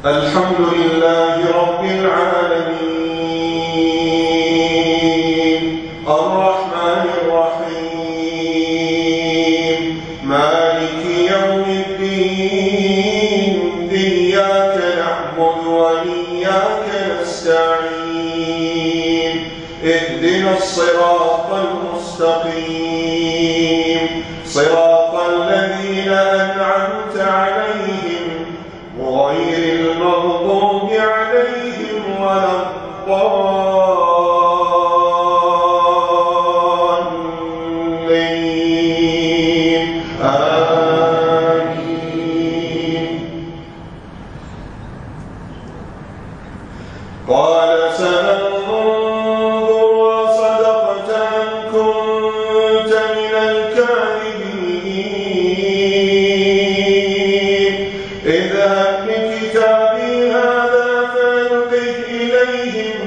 الحمد لله رب العالمين الرحمن الرحيم مالك يوم الدين إياك نعبد وإياك نستعين اهدنا الصراط المستقيم صراط الذين أنعمت عليهم غير المغضوب عليهم ولا الضالين آمين. قال سننظر أصدقت أم كنت من الكاذبين اذهب بكتابي هذا فألقه إليهم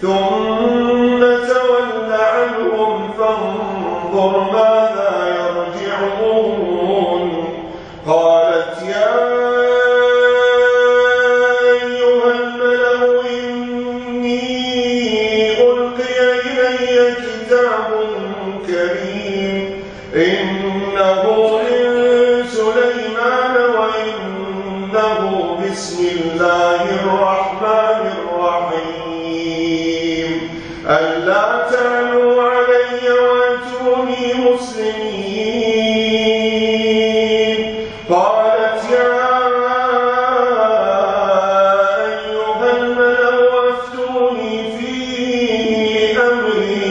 ثم تول عنهم فانظر ماذا يرجعون. قالت يا أيها الملأ إني ألقي إلي كتاب كريم إنه من سليمان وإنه بسم الله الرحمن الرحيم ألا تعلوا علي وأتوني مسلمين. قالت يا أيها الملأ أفتوني في أمري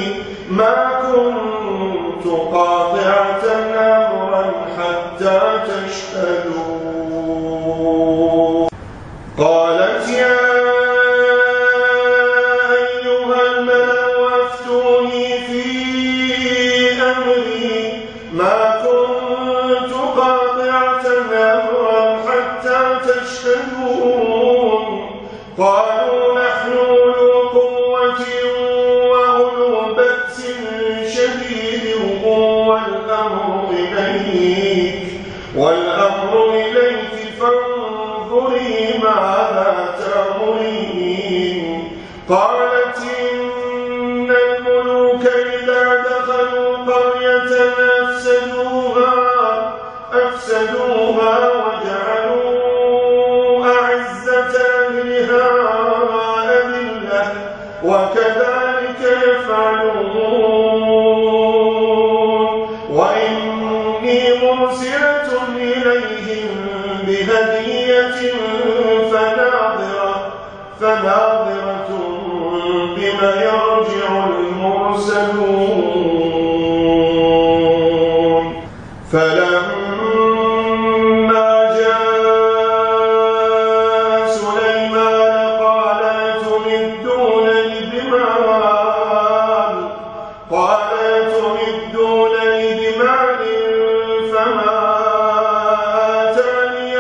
ما كنت قاطعة أمرا حتى تشهدون. قالت يا أيها الملأ أفتوني في أمري ما كنت قاطعة أمرا حتى تشهدون. قالوا نحن أولو قوة وأولو بأس شديد والأمر إليك فانظري ماذا تأمرين. قالت إن الملوك إذا دخلوا قرية أفسدوها وجعلوا أعزة أهلها أذلة وكذلك يفعلون. وإني مرسلة إليهم بهدية فناظرة بما يرجع المرسلون. فلما جاء سليمان قال أتمدونني بمال فما آتاني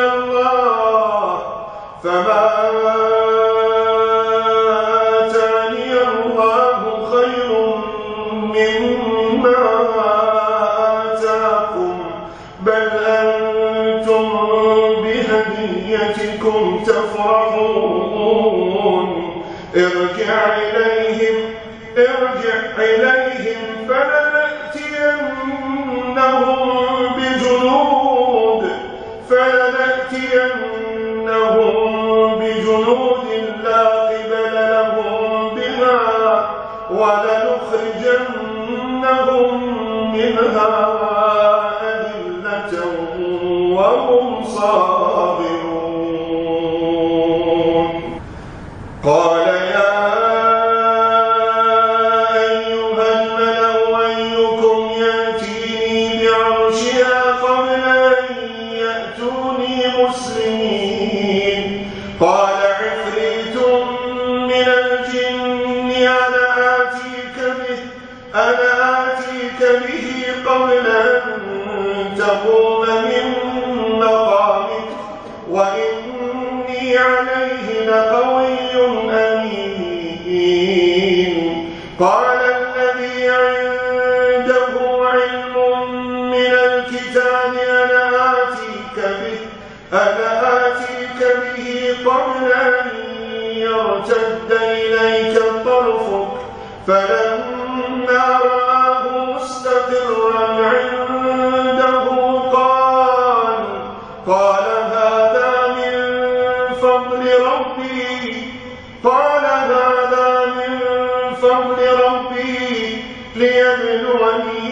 الله خير مما آتاكم بل أنتم بهديتكم تفرحون. ارجع إليهم فلنأتينهم بجنود لا قبل لهم بها ولنخرجنهم منها أذلة وهم صاغرون. قال يا أيها الملأ أيكم يأتيني بعرشها قبل أن يأتوني مسلمين. قال عفريت من الجن أنا آتيك به قبل أن تقوم من مقامك وإني عليه لقوي أمين. قال الذي عنده علم من الكتاب أنا آتيك به قبل أن يرتد إليك طرفك فلما رآه مستقرا عنده قال هذا من فضل ربي ليبلوني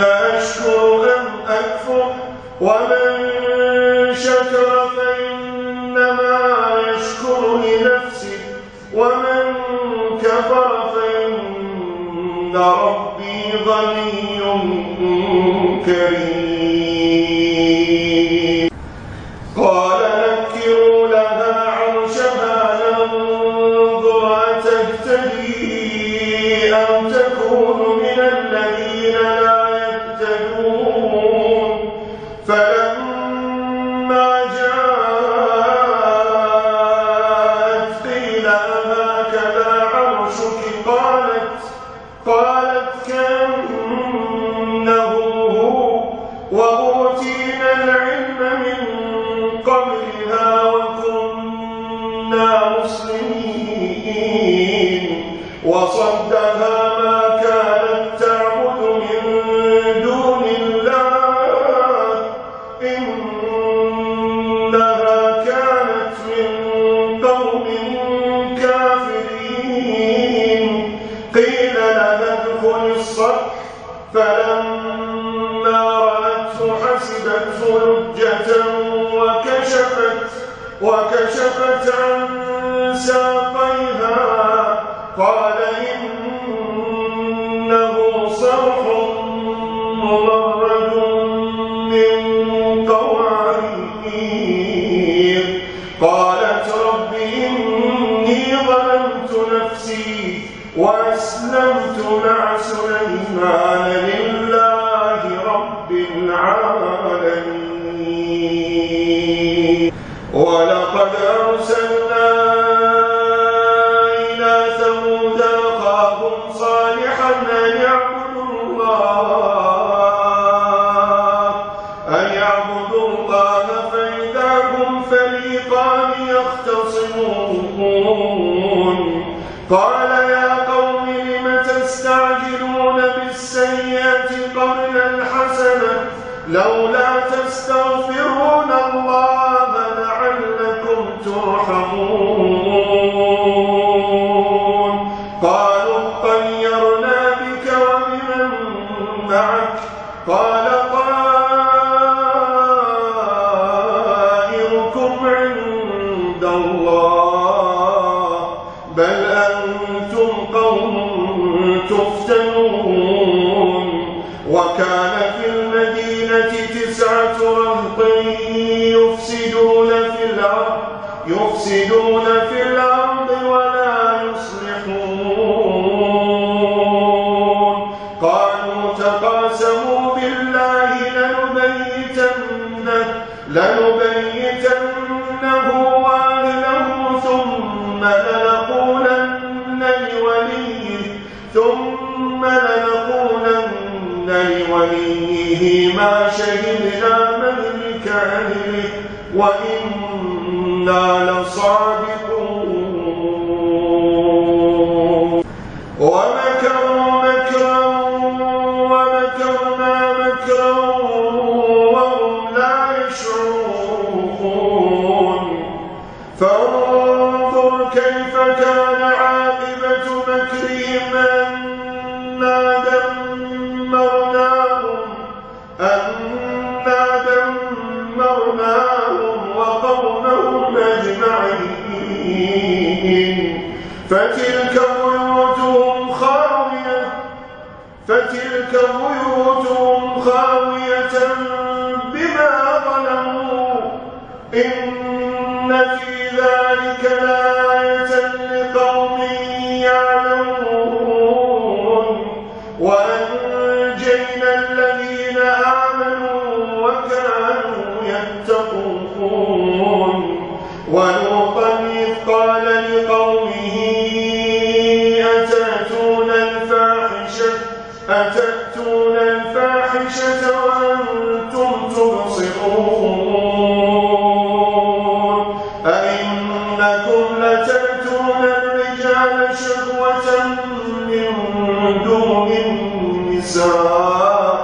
أأشكر أم أكفر ومن شكر فإنما يشكر لنفسه ومن كفر فإن ربي غني كريم قال نكروا لها عرشها ننظر أتهتدي أم تكون من الذين لا يهتدون فلما جاءت قيل هكذا عرشك قالت كأنه هو وأوتينا العلم من قبلها وكنا مسلمين وصدها ما كانت تعبد من دون الله إنها كانت من قوم كافرين قيل لها ادخل الصرح فلما رأته حسبته لجة وكشفت عن ساقيها قال إنه صرح ممرد من قوارير قالت رب إني ظلمت نفسي وأسلمت مع سليمان لله رب العالمين ولقد أرسلنا إلى ثمود أخاهم صالحا أن يعبدوا الله فإذا هم فريقان يختصمون قال يا قوم لم تستعجلون بالسيئة قبل الحسنة لولا تستغفرون الله لعلكم ترحمون قالوا اطيرنا بك وبمن معك قال طائركم عند الله بل أنتم قوم تفتنون وكان في المدينة 9 رهط يفسدون في الأرض ولا يصلحون قالوا تقاسموا بالله لنبيتنه وأهله ثم لنقولن لوليه ما شهدنا مهلك أهله وإنا لصادقون ومكروا مكرا ومكرنا مكرا وهم لا يشعرون فانظر كيف كان عاقبة مكرهم أنا دمرناهم وقومهم أجمعين فتلك بيوتهم خاوية بما ظلموا إن في ذلك لآية لقوم يعلمون وأنجينا الذين آمنوا وكانوا يتقون ولوطا إذ قال لقومه أتأتون الفاحشة وأنتم تبصرون أئنكم لتأتون الرجال شهوة من دون النساء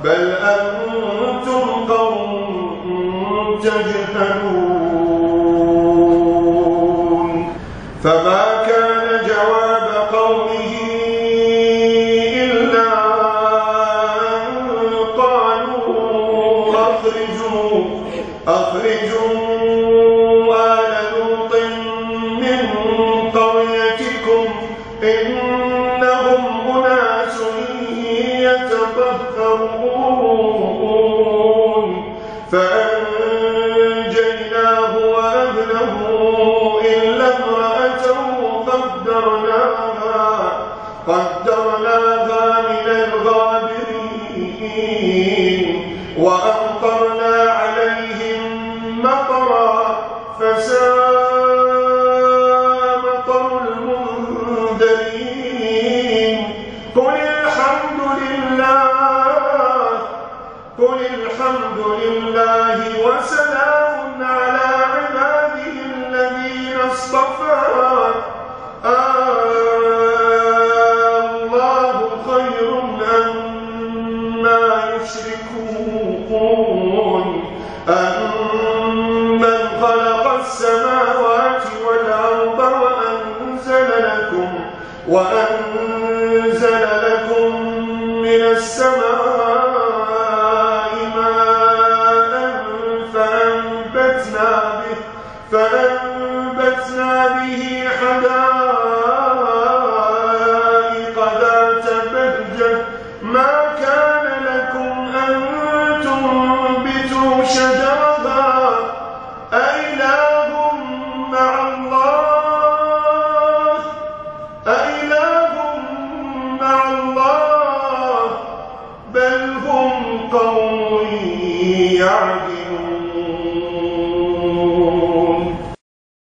بل أنتم قوم تجهلون فما كان جواب قومه إلا أن قالوا أخرجوا آل لوط من قريتكم إنهم أناس يتطهرون فأنجيناه وأهله إلا امرأته قدرناها من الغابرين وأمطرنا عليهم مطرا فساء مطر المنذرين قل الحمد لله وسلام على عباده الذين اصطفى الله خير أما يشركون أمن خلق السماوات والأرض وأنزل لكم من السماء ماء فأنبتنا به حدائق ذات بهجة ما كان لكم أن تنبتوا شجرها أإله مع الله بل هم قوم يعدلون